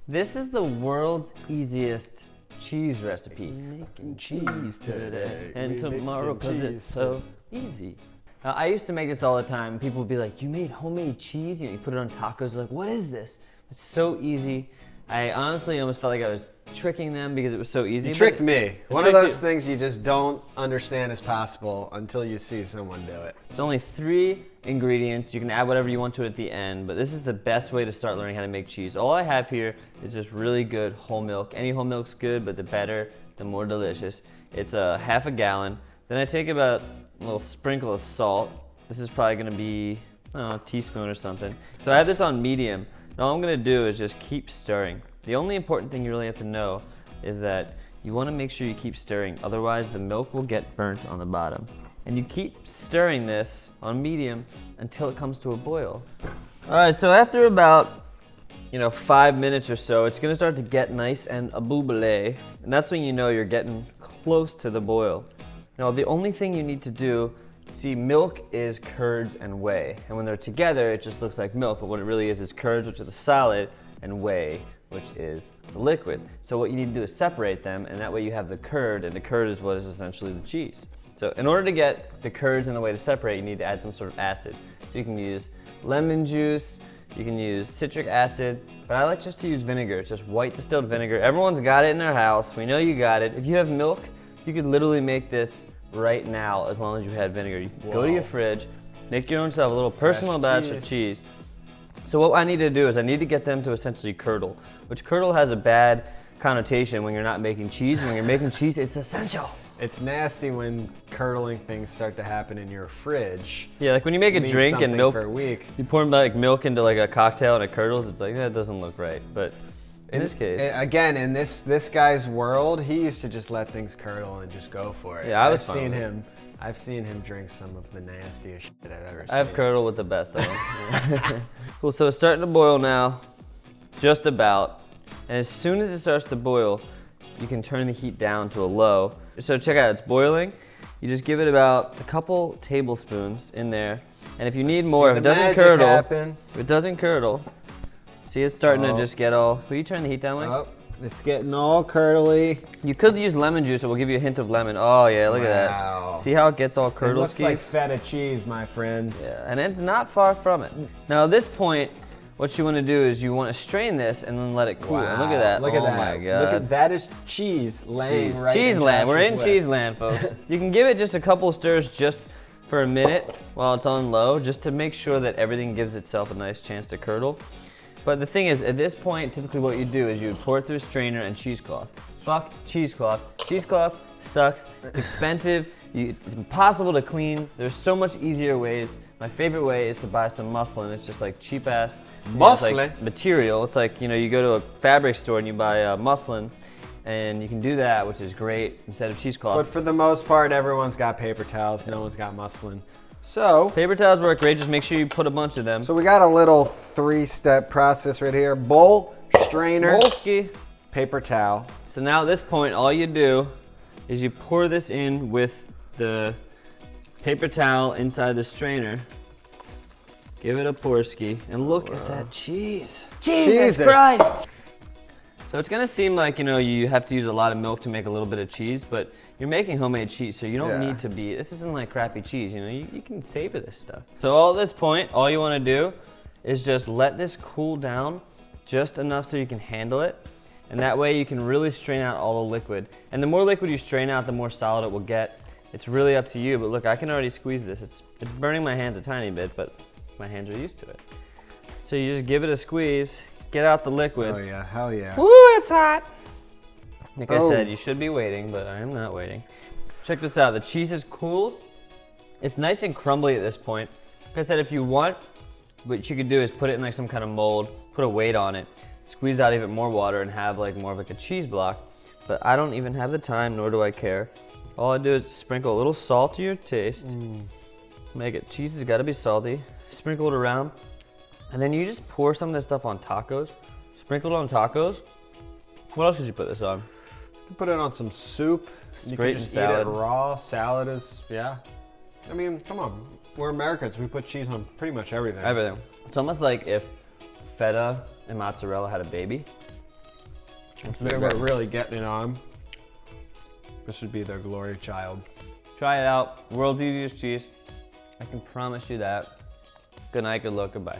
This is the world's easiest cheese recipe. Making cheese today And tomorrow, because it's so easy. Now, I used to make this all the time. People would be like, you made homemade cheese? You put it on tacos. They're like, what is this? It's so easy. I honestly almost felt like I was tricking them because it was so easy. You tricked me. One of those things you just don't understand is possible until you see someone do it. It's only 3 ingredients. You can add whatever you want to it at the end, but this is the best way to start learning how to make cheese. All I have here is just really good whole milk. Any whole milk's good, but the better, the more delicious. It's a half a gallon. Then I take about a little sprinkle of salt. This is probably gonna be, I don't know, a teaspoon or something. So I have this on medium. And all I'm gonna do is just keep stirring. The only important thing you really have to know is that you wanna make sure you keep stirring, otherwise the milk will get burnt on the bottom. And you keep stirring this on medium until it comes to a boil. All right, so after about 5 minutes or so, it's gonna start to get nice and a boubele, and that's when you know you're getting close to the boil. Now, the only thing you need to do, see, milk is curds and whey, and when they're together, it just looks like milk, but what it really is curds, which are the solid, and whey, which is the liquid. So what you need to do is separate them, and that way you have the curd, and the curd is what is essentially the cheese. So in order to get the curds and the whey to separate, you need to add some sort of acid. So you can use lemon juice, you can use citric acid, but I like just to use vinegar. It's just white distilled vinegar. Everyone's got it in their house. We know you got it. If you have milk, you could literally make this right now as long as you had vinegar. You can go to your fridge, make your own self a little personal batch of cheese. So what I need to do is I need to get them to essentially curdle, which curdle has a bad connotation when you're not making cheese. When you're making cheese, it's essential. It's nasty when curdling things start to happen in your fridge. Yeah, like when you make a drink and milk, for a week. You pour like milk into like a cocktail and it curdles, it's like, that doesn't look right. But in this case. Again, in this guy's world, he used to just let things curdle and just go for it. Yeah, I've seen him drink some of the nastiest shit I've ever seen. I've curdled with the best of them. Cool, so it's starting to boil now, just about. And as soon as it starts to boil, you can turn the heat down to a low. So check out, it's boiling. You just give it about a couple tablespoons in there. And if you need more, if it doesn't curdle, see it's starting to just get all, will you turn the heat down, Mike? Oh, it's getting all curdly. You could use lemon juice, it will give you a hint of lemon. Oh yeah, look at that. See how it gets all curdle? It looks like feta cheese, my friends. Yeah, and it's not far from it. Now at this point, what you want to do is you want to strain this and then let it cool. Wow. And look at that. Look at that. Oh my God. Look at that is cheese laying right Cheese land. We're in Josh's cheese land, folks. You can give it just a couple of stirs just for a minute while it's on low, just to make sure that everything gives itself a nice chance to curdle. But the thing is, at this point, typically what you do is you would pour it through a strainer and cheesecloth. Fuck cheesecloth. Cheesecloth sucks. It's expensive. It's impossible to clean. There's so much easier ways. My favorite way is to buy some muslin. It's just like cheap ass like material. It's like, you go to a fabric store and you buy muslin, and you can do that, which is great, instead of cheesecloth. But for the most part, everyone's got paper towels. No one's got muslin. So paper towels work great. Just make sure you put a bunch of them. So we got a little 3-step process right here. Bowl, strainer, paper towel. So now at this point, all you do is you pour this in with the paper towel inside the strainer. Give it a pour-ski, and look at that cheese. Jesus Christ! So it's gonna seem like, you have to use a lot of milk to make a little bit of cheese, but you're making homemade cheese, so you don't need to be, this isn't like crappy cheese, you can savor this stuff. So at this point, all you wanna do is just let this cool down just enough so you can handle it. And that way you can really strain out all the liquid. And the more liquid you strain out, the more solid it will get. It's really up to you, but look, I can already squeeze this. It's burning my hands a tiny bit, but my hands are used to it. So you just give it a squeeze, get out the liquid. Oh yeah, hell yeah. Woo, it's hot. Like I said, you should be waiting, but I am not waiting. Check this out, the cheese is cooled. It's nice and crumbly at this point. Like I said, if you want, what you could do is put it in like some kind of mold, put a weight on it, squeeze out even more water and have like more of like a cheese block. But I don't even have the time, nor do I care. All I do is sprinkle a little salt to your taste. Make it, cheese has gotta be salty. Sprinkle it around. And then you just pour some of this stuff on tacos. Sprinkle it on tacos. What else did you put this on? You can put it on some soup. You can just eat it raw. Salad is, yeah. I mean, come on. We're Americans. We put cheese on pretty much everything. Everything. It's almost like if feta and mozzarella had a baby. If they were really getting it on, this would be their glory child. Try it out. World's easiest cheese. I can promise you that. Good night, good luck, goodbye.